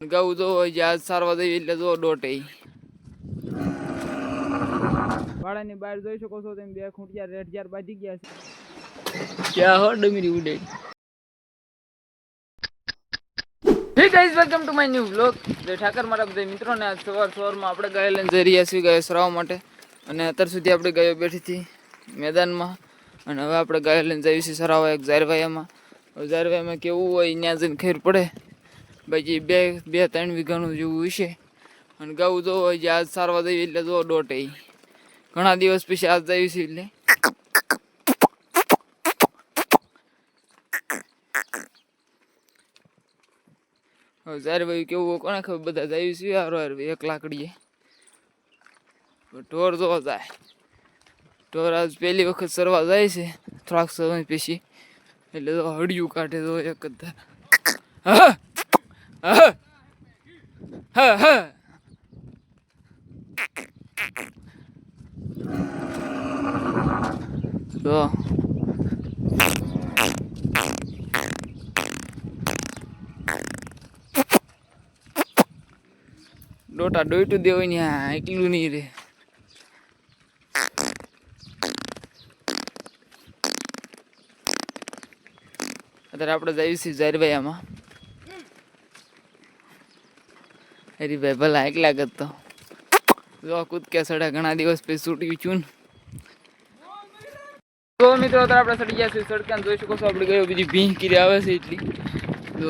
ગૌ તો આજ સારવા દેવી એટલે જો ડોટે વાળાની બહાર જોઈ શકો છો તમે બે ખૂંટિયા રેડ જાર બાજી ગયા છે ક્યાં હો ડમીરી ઉડે હે guys welcome to my new vlog જય ઠાકર મારા બધા મિત્રોને આજ સવારમાં આપણે ગાય લઈને જઈ રહ્યા છીએ ગાય સરાવવા માટે અને અત્યાર સુધી આપણે ગાયો બેઠી હતી મેદાનમાં અને હવે આપણે ગાય લઈને જઈએ છીએ સરાવવા એક ઝારવાયામાં ઝારવાયામાં કેવું હોય ત્યાં જઈને ખેર પડે બાકી બે ત્રણ વીઘાનું જેવું હશે અને ગાઉ જો આજ સારવા દેવી એટલે જો ડોટે ઘણા દિવસ પછી આજ જઈએ છીએ એટલે ઝાર ભાઈ કેવું કોને ખબર બધા જાય છે હારો હાર એક લાકડીએ ઢોર જોવા જાય ઢોર આજ પહેલી વખત સરવા જાય છે થોડાક સમય પછી એટલે તો હડિયું કાઢે તો એક જ હા હા હા હા તો ડોટા ડોઈટું દેવાય ને એકલું નહીં રે અત્યારે આપણે જઈએ છીએ ઝારવાયામાં હરીભાઈ ભલા એકલા કરતો જો કૂદક્યા સડા ઘણા દિવસ પછી છૂટ્યું છું તો મિત્રો અત્યારે આપણે સડી ગયા છીએ સડકાને જોઈ શકો છો આપણે ગયો બીજી ભીંગ કીરી આવે છે એટલી તો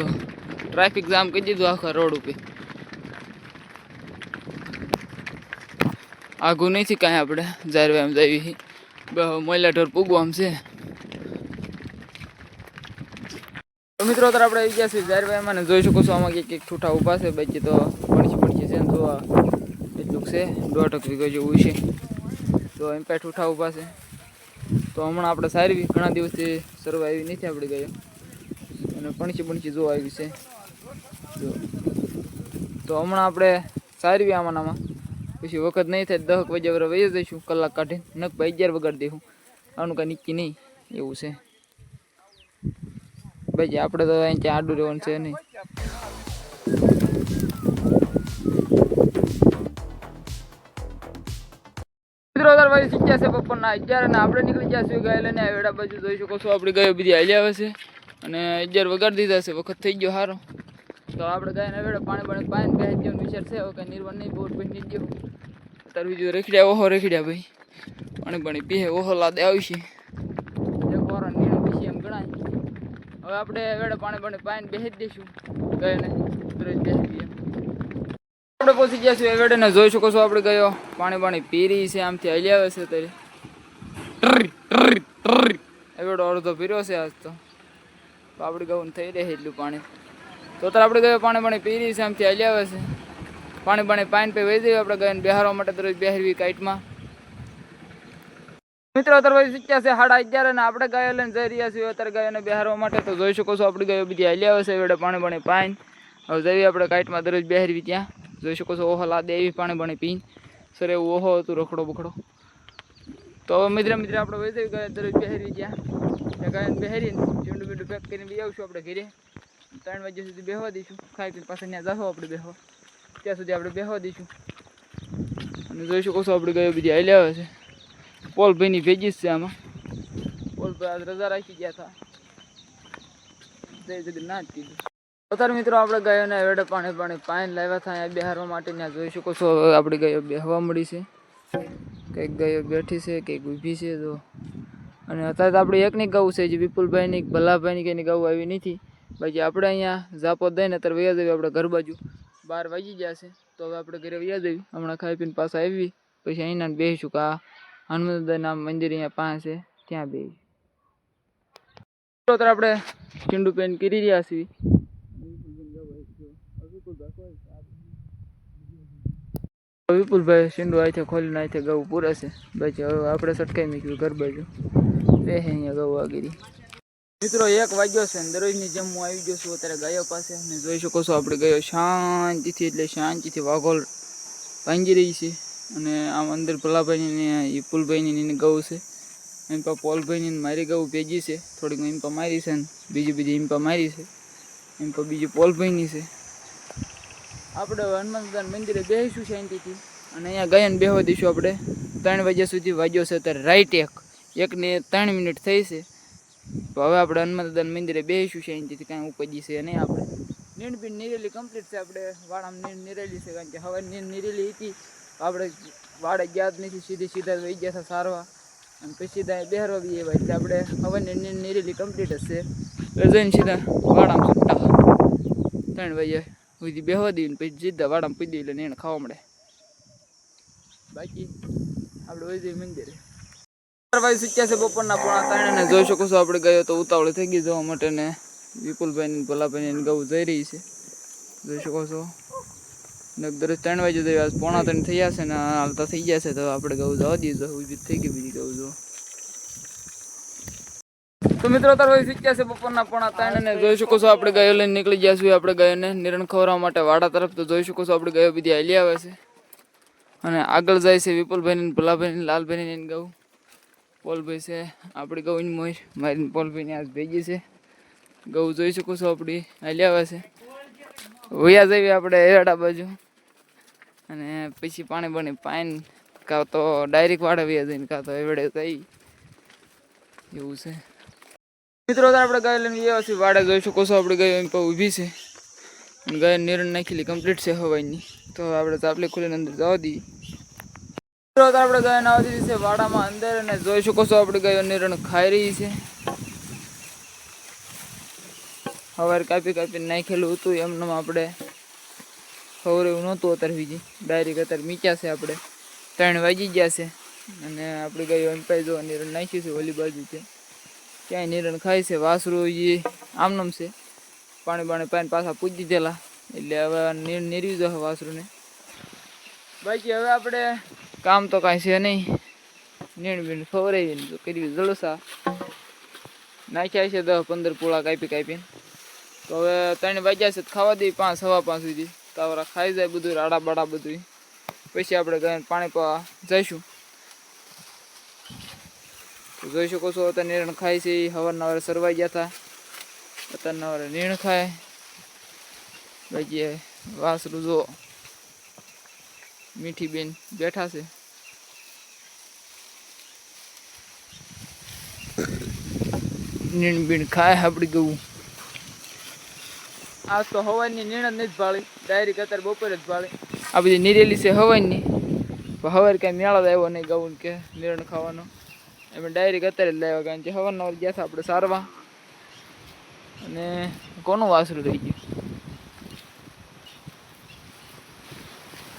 ટ્રાફિક જામ કરી દીધું આખા રોડ ઉપર આઘું નથી કાંઈ આપણે ઝારવાયામાં જઈએ મોયલા ઢોર પૂગવા આમ છે મિત્રો અત્યારે આપણે આવી ગયા છીએ ઝારવાયામાં ને જોઈ શકો છો આમાં એક ઠૂઠા ઊભા છે બાકી તો પડશે છે ને તો એટલું છે 1.5 વીઘો જેવું છે તો એમ પાસે ઠૂઠા ઊભા છે તો હમણાં આપણે સારી ઘણા દિવસથી સરવા આવી નથી આપણે ગયો અને પણછી જોવા આવી છે તો હમણાં આપણે સારી આમાં પછી વખત નહીં થાય 10 વાગ્યા વરે વહી જઈશું કલાક કાઢીને નક ભાઈ 11 વગાડી દઈશું આનું કાંઈ નક્કી નહીં એવું છે ભાઈ આપણે તો અહીં ત્યાં આડું રહેવાનું છે નહીં મિત્રો દરવાજે શીખ્યા છે બપોરના 11 અને આપણે નીકળી ગયા છીએ ગાય લઈને વેડા બાજુ જોઈ શકો છો આપણે ગાયો બધી હાલી આવે છે અને 11 વગાડી દીધા છે વખત થઈ ગયો સારો તો આપણે ગાયના વેડા પાણી બેસી દેવાનું વિચાર છે હવે કાંઈ નિર્વાણ નહીં બોર પી નહીં દો અત્યારે બીજું રેખડ્યા ભાઈ પાણી પીએ ઓહો લાદે આવશે એક વાર નીણ પીશે એમ ગણાય હવે આપણે વેડા પાણી બેસી દઈશું ગાયને બેસી આપણે પહોંચી ગયા છીએ વેડે ને જોઈ શકો છો આપણે ગયો પાણી પી રહી છે આમથી હલી આવે છે ત્યારે વેડો અડધો પીર્યો છે આજ તો આપણે ગયું થઈ રહે એટલું પાણી તો અત્યારે આપણે ગયો પાણી પી રહી છે આમથી હલી આવે છે પાણી પી વહી જઈએ આપણે ગાયને બેહારવા માટે દરરોજ બેહરવી કાઈટમાં મિત્રો અત્યારે શીખ્યા છે 11:30 અને આપણે ગાયો લઈને જઈ રહ્યા છીએ અત્યારે ગાયોને બેહારવા માટે તો જોઈ શકો છો આપણી ગાયો બધી હલી આવે છે વેડે પાણી હવે જઈએ આપણે કાઈટમાં દરરોજ બેહરવી ત્યાં જોઈ શકો છો ઓહો લાદે એવી પાણી પીને સર એવું ઓહો હતું રખડો બખડો તો હવે મિત્ર આપણે વહી જઈએ ગાય દરરોજ બેહરવી ત્યાં ગાયને બેહરીને ચીંડું બીંડું પેક કરીને બી આવશું આપણે ઘરે 3 વાગ્યા સુધી બેહવા દઈશું ખાઈ પીને પાછા ત્યાં જાઓ આપણે બેહવા ત્યાં સુધી આપણે બેહવા દઈશું અને જોઈ શકો છો આપણી ગાયો બધી હાલી આવે છે પોલભાઈની ભેજી છે આમાં પોલભાઈ આજ રજા રાખી ગયા હતા જય જગન્નાથ કીધું અત્યારે મિત્રો આપણે ગાયોને વેડે પાણી લાવ્યા હતા અહીંયા બેહારવા માટે ત્યાં જોઈ શકો છો આપણી ગાયો બેહવા મળી છે કંઈક ગાયો બેઠી છે કંઈક ઊભી છે તો અને અત્યારે તો આપણે એકની ગાઉ છે જે વિપુલભાઈની ભલાભાઈની કંઈની ગાઉ આવી નથી બાકી આપણે અહીંયા ઝાપો દઈને અત્યારે વયા જઈએ આપણે ઘર બાજુ 12 વાગી ગયા છે તો હવે આપણે ઘરે વયા જઈએ હમણાં ખાઈ પીને પાછા આવી પછી અહીંના બેસીશું કે હનુમાનદાના મંદિર અહીંયા પાસે છે ત્યાં બેસી અત્યારે આપણે ચીંડું પેન કરી રહ્યા છીએ વિપુલભાઈ સિંડુ આથી ખોલીને આથી ગૌ પૂરે છે બાકી હવે આપણે સટકાઈ મૂક્યું ઘર બાજુ બે અહીંયા ગૌ આગીરી મિત્રો 1 વાગ્યો છે ને દરરોજની જેમ હું આવી ગયો છું અત્યારે ગાયો પાસે ને જોઈ શકો છો આપણે ગાયો શાંતિથી વાઘોલ ભાંગી રહી છે અને આમ અંદર ભલાભાઈની ને વિપુલભાઈની ગૌ છે એમ પા પોલભાઈની મારી ગૌ ભેગી છે થોડીક એમ પા મારી છે ને બીજી એમ પા મારી છે એમ પા બીજી પોલભાઈની છે આપણે હનુમાનદાન મંદિરે બેસીશું શાંતિથી અને અહીંયા ગયાને બેહવા દઈશું આપણે 3 વાગ્યા સુધી. વાગ્યો છે અત્યારે રાઈટ 1 ને 3 મિનિટ થઈ છે. તો હવે આપણે હનુમાનદાન મંદિરે બેસીશું શાંતિથી, કાંઈ ઉપજી છે નહીં. આપણે નીંદ બી નીરેલી કમ્પ્લીટ છે. આપણે વાડામાં નીંદ નીરેલી છે, કારણ કે હવે નીંદ નીરેલી હતી આપણે વાડે ગયા જ નથી, સીધા વહી ગયા હતા સારવા અને પછી સીધા બેહરવા બી એવા. એટલે આપણે હવાની નીંદ નીરેલી કમ્પ્લીટ જ છે. જઈને સીધા વાડામાં છૂટા 3 વાગ્યા સુધી બેહવા દઈએ, પછી સીધા વાડામાં પી દઈએ એટલે નીણ ખાવા મળે. બાકી આપણે વહી જઈએ મંદિરે. 4 વાગે શીખ્યા છે બપોરના 3:30 ને જોઈ શકો છો આપણે ગયો તો ઉતાવળ થઈ ગઈ જવા માટે ને વિપુલભાઈ ને ભલાભાઈ ગૌ જઈ રહી છે, જોઈ શકો છો. દરરોજ 3 વાગે જઈએ, આજ 3:30 થયા છે ને હાલતા થઈ ગયા છે. તો આપણે ગૌ જવા દઈએ, ઊભી થઈ ગઈ બીજી ગૌ જો. તો મિત્રો તાર શીખ્યા છે બપોરના 3:30 ને જોઈ શકો છો આપણે ગાયો લઈને નીકળી ગયા છીએ. આપણે ગાયોને નિરણ ખવડાવવા માટે વાડા તરફ. તો જોઈ શકો છો આપણે ગાયો બધી હાલી આવે છે અને આગળ જાય છે વિપુલભાઈ ને ભલાભાઈ ને લાલભાઈ ને ગૌ. પોલભાઈ છે આપણી ગૌ ની મોર મારી પોલભાઈ ને આજ ભેગી છે ગૌ. જોઈ શકો છો આપણી હાલી આવે છે. વયા જઈએ આપણે એરડા બાજુ અને પછી પાણી બની પાણી કાં તો ડાયરેક્ટ વાડે વયા જઈને કાં તો એવડે થઈ એવું છે. મિત્રો આપણે ગાય લઈને ગયા છીએ વાડે. જોઈ શકો છો આપણે ગાય એમ ઊભી છે, ગાય નિરણ નાખેલી કમ્પ્લીટ છે હવાની. તો આપણે ચાપલી ખોલીને અંદર જવા દઈએ. મિત્રો આપણે ગાય આવવા દીધી છે વાડામાં અંદર અને જોઈ શકો છો આપણે ગાયો નિરણ ખાઈ રહી છે. સવારે કાપીને નાખેલું હતું એમને આપણે ખબર એવું નહોતું. અત્યારે બીજી ડાયરેક્ટ અત્યારે મીચ્યા છે. આપણે 3 વાગી ગયા છે અને આપણે ગાયો એમ પાઈ જો નિરણ નાખ્યું છે ઓલી બાજુ છે ક્યાંય નિરણ ખાય છે. વાસરું એ આમનામ છે, પાણી પાઈને પાછા પૂજી દીધેલા એટલે હવે નીરવી જશે વાસરુંને. બાકી હવે આપણે કામ તો કાંઈ છે નહીં, નીણ બીણ ખવડાવીને કરવી જલસા. નાખ્યા છે 10-15 પૂળા કાપીને. તો હવે 3 વાગ્યા છે ખાવા દઈએ 5-5 સુધી. તાવરા ખાઈ જાય બધું રાડા બાડા બધું. પછી આપણે ગાયને પાણી પાવા જઈશું. તો જોઈ શકો છો અત્યારે નીરણ ખાય છે. સવારના સરવાઈ ગયા હતા, અત્યારના નીણ ખાય. બાકી વાસરું જો મીઠી બેન બેઠા છે. નીણ બીણ ખાય આપડી ગયું. આજ તો હવાની નીણ જ નથી ભાળી, ડાયરેક્ટ અત્યારે બપોરે જ ભાળી. આ બધી નીરેલી છે હવાની. હવારે કાંઈ મેળા આવ્યો નહીં ગવું કે નીરણ ખાવાનો, એમ ડાયરેક્ટ અત્યારે જ લાવ્યા. કારણ કે હવારના ગયા હતા આપણે સારવા. અને કોનું વાસરું રહી ગયું?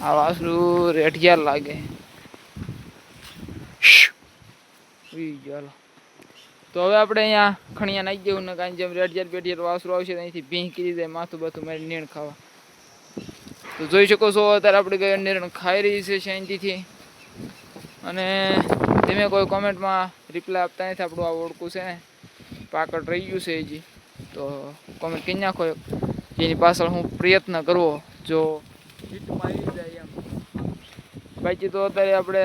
આ વાસરું રેઠિયાર લાગે. તો હવે આપણે અહીંયા ખણિયા નાખી દેવું ને, કારણ જેમ રેઠિયાર વાસરું આવશે અહીંથી ભીંહ કરી જાય માથું બાથું મારી નીણ ખાવા. તો જોઈ શકો છો અત્યારે આપણે ગાય નીરણ ખાઈ રહી છે શાંતિથી. અને તમે કોઈ કોમેન્ટમાં રિપ્લાય આપતા નથી. આપણું આ ઓળખું છે ને પાકડ રહી ગયું છે હજી. તો કોમેન્ટ કરી નાખો એની પાછળ હું પ્રયત્ન કરવો જો હિટમાં આવી જાય એમ. બાકી તો અત્યારે આપણે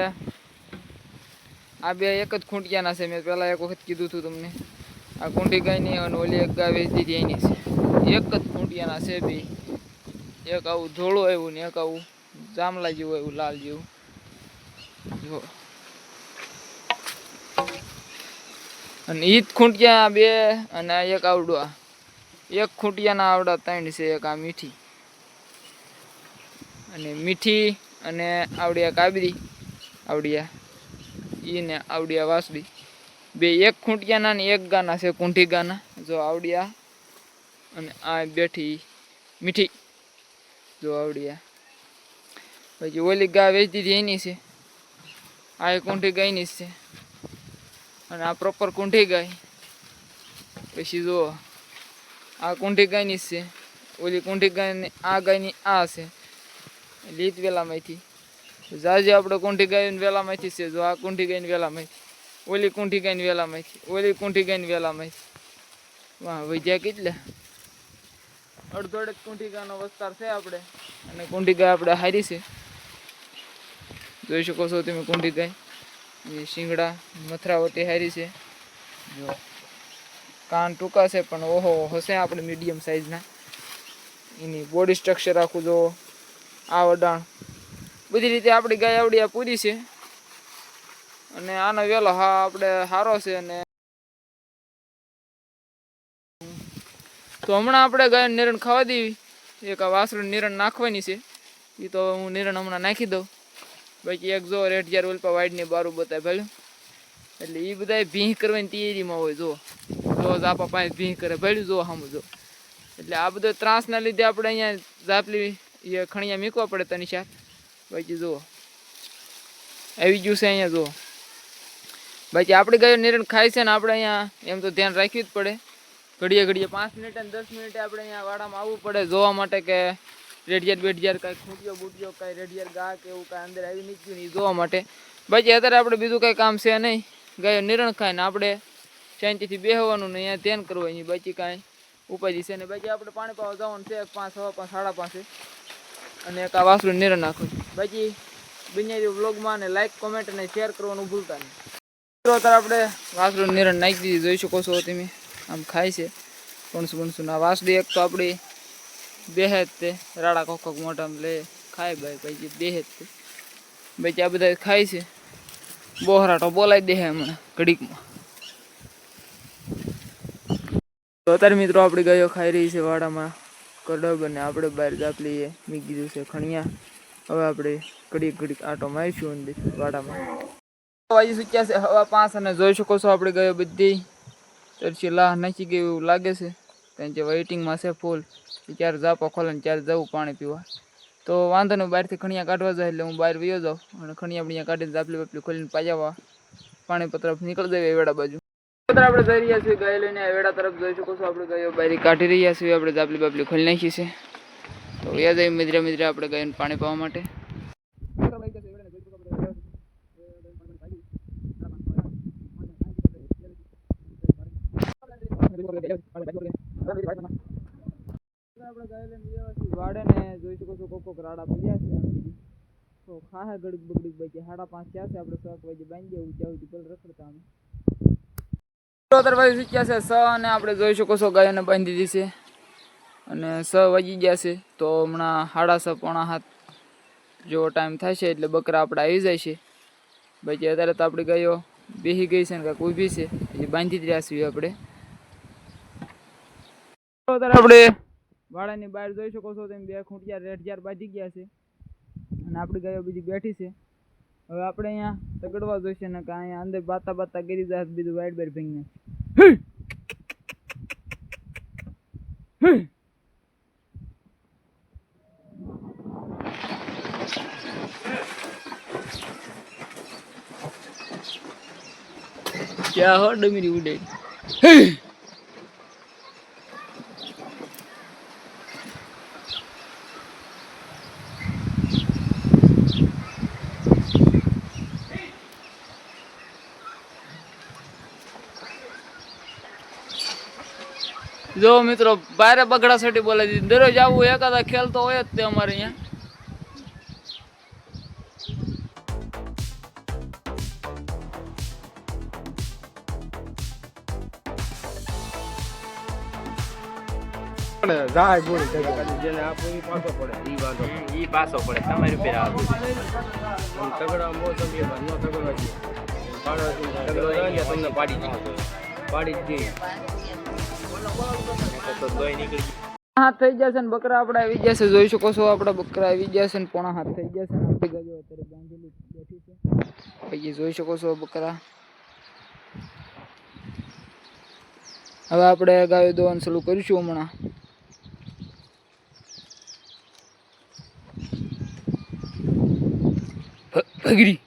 આ બે એક જ ખૂંટિયાના છે. મેં પહેલાં એક વખત કીધું હતું તમને. આ ખૂંટી ગાયની અને ઓલી એક ગાય વેચી દીધી એની છે. એક જ ખૂંટિયાના છે બે. એક આવું ધોળું આવ્યું ને એક આવું જામલા જેવું આવ્યું લાલ જેવું. જો અને ઈ જ ખૂંટિયા બે અને એક આવડું. એક ખૂંટિયાના આવડા 3 છે. એક આ મીઠી અને આવડિયા કાબરી આવડિયા ઈ ને આવડિયા વાસડી બે. એક ખૂંટિયાના ને એક ગાના છે કુંઠી ગાના. જો આવડિયા અને આ બેઠી મીઠી જો આવડિયા. પછી ઓલી ગા વેચી દીધી એની છે. આ એક કુંઠી ગાયની છે અને આ પ્રોપર કુંઠી ગાય. પછી જો આ કુંઠી ગાયની છે. ઓલી કુંઠી ગાયની આ ગાયની આ છે લીત વેલામાંથી. જાજે આપણે કુંઠી ગાયની વેલામાંથી છે. જો આ કુંઠી ગાયની વેલામાંથી, ઓલી કુંઠી ગાયની વેલામાંથી, ઓલી કુંઠી ગાયની વેલામાંથી. વાહ વૈદ્યા કેટલા અડધોડ કુંઠી ગાયનો વિસ્તાર છે આપણે. અને કુંઠી ગાય આપણે હારી છે. જોઈ શકો છો તમે કુંઠી ગાય. એ શિંગડા મથરાવટી હારી છે. જો કાન ટૂંકા છે પણ ઓહો હશે આપણે મીડિયમ સાઈઝના. એની બોડી સ્ટ્રક્ચર આખું જો આ વડાણ બધી રીતે આપણી ગાય આવડી આ પૂરી છે અને આનો વેલો હા આપણે સારો છે. અને તો હમણાં આપણે ગાય નિરણ ખાવા દેવી, એક આ વાસરું નિરણ નાખવાની છે, એ તો હું નિરણ હમણાં નાખી દઉં. બાકી એક જો રેટ જ્યારે ઉલ્પા વાઈડની બારું બતાવે ભલે, એટલે એ બધા ભીહ કરવાની તૈયારીમાં હોય. જો ઝાપા પાસે ભીહ કરે ભળ્યું, જો સામું જો. એટલે આ બધો ત્રાસના લીધે આપણે અહીંયા ઝાપલી એ ખણિયા મીકવા પડે તની શાક. બાકી જુઓ આવી ગયું છે અહીંયા જુઓ. બાકી આપણે ગાયો નિરણ ખાય છે ને આપણે અહીંયા એમ તો ધ્યાન રાખવું જ પડે. ઘડીએ ઘડીએ 5 મિનિટ અને 10 મિનિટે આપણે અહીંયા વાડામાં આવવું પડે જોવા માટે કે રેડિયાર બેડિયાર કાંઈ ખૂટ્યો બૂટ્યો કાંઈ રેડિયાર ગા કે એવું કાંઈ અંદર આવી નીકળ્યું નહીં જોવા માટે. બાકી અત્યારે આપણે બીજું કાંઈ કામ છે નહીં, ગાયો નિરણ ખાય ને આપણે શાંતિથી બેહવાનું ને અહીંયા ધ્યાન કરવાનું. બાકી કાંઈ ઉપાધિ છે ને. બાકી આપણે પાણી પાવા જવાનું છે 5, 5:15, 5:30 અને એક આ વાસરું નિરણ નાખવું. બાકી બિનારી વ્લોગમાં ને લાઈક કોમેન્ટ અને શેર કરવાનું ભૂલતા નહીં. અત્યારે આપણે વાસરું નિરણ નાખી દીધી, જોઈ શકો છો તમે. આમ ખાય છે પણસું ના વાસડી. એક તો આપણી બેહે જ તે રાડા કોક મોઢામાં લે ખાય ભાઈ, પછી બેહે જ તે. બાકી આ બધા ખાય છે. બોહરાટો બોલાવી દે હમણાં ઘડીકમાં. તો અત્યારે મિત્રો આપણી ગાયો ખાઈ રહી છે વાડામાં કડબ, અને આપણે બહાર ઝાપલીએ મૂકી દીધું છે ખણિયા. હવે આપણે ઘડીક આટો મારીશું અંદર વાડામાં. વાજી સૂચ્યા છે હવા 5 અને જોઈ શકો છો આપણે ગાયો બધી તરછી લાહ નાખી ગઈ એવું લાગે છે. ત્યાં જે વેઇટિંગમાં છે ફૂલ, ક્યારે ઝાપો ખોલે ને ત્યારે જવું પાણી પીવા. તો વાંધો નહીં, બહારથી ખણિયા કાઢવા જાય એટલે હું બહાર વયો જાઉં અને ખણિયા બણિયા કાઢીને ઝાપલી બાપલી ખોલીને પાજાવા પાણી પર તરફ નીકળી જઈએ વેડા બાજુ. આપણે જઈ રહ્યા છીએ ગાય લઈને વેડા તરફ. જોઈ શકો છો આપણે ગાયો બારી કાઢી રહ્યા છીએ. આપણે ઝાપલી બાપલી ખોલી નાખી છે. તો યાદ આવી મિત્ર આપણે ગાયોને પાણી પાવા માટે. વાડે ને જોઈ શકો છો કોક રાડા પડ્યા છે. તો ખાહે ગડીક બગડીક બાકી 5:30 થયા છે. આપણે 6 વાગે બાંધી દેવું ત્યાં સુધી પેલા રખડતા અમે. વાગી ચૂક્યા છે 6 અને આપણે જોઈ શકો છો ગાયોને બાંધી દીધી છે અને 6 વાગી ગયા છે. તો હમણાં 6:30 પોણા 7 જેવો ટાઈમ થાય છે એટલે બકરા આપણે આવી જાય છે. બાકી અત્યારે તો આપણી ગાયો બેસી ગઈ છે ને કાંઈક ઊભી છે, એ બાંધી જ રહ્યા છીએ આપણે. અત્યારે આપણે વાડાની બહાર જોઈ શકો છો તેમ 2 ખૂંટિયા રેઢિયાર બાંધી ગયા છે અને આપણી ગાયો બીજી બેઠી છે. હવે આપણે અહીંયા તગડવા જોઈશે ને કે અહીંયા અંદર બાતા ગીરી જાય બીજું વાઈટ બાર ભીંગ નાખે. क्या हो डमीरी उड़े જો મિત્રો બારે બગડા સટી બોલાવી દીધી. દરરોજ આવું એકાદા ખેલ તો હોય જ તે અમારે અહીંયા. જાય બોલી જેને આપો ઈ પાછો પડે, ઈ પાછો પડે તમારી ઉપર આવે. તગડા મોસમ એ ભરનો તગડો છે. તગડો જાય તમને પાડી જ દે. તો દોઈ નીકળી હાથ થઈ જશે ને બકરા આપણે આવી જશે. જોઈ શકો છો આપણા બકરા આવી જશે ને પોણા હાથ થઈ જશે ને આપણી ગાયો અત્યારે બાંધેલી બેઠી છે. પછી જોઈ શકો છો બકરા. હવે આપણે ગાયો દોવાનું ચાલુ કરીશું હમણાં. ભગરી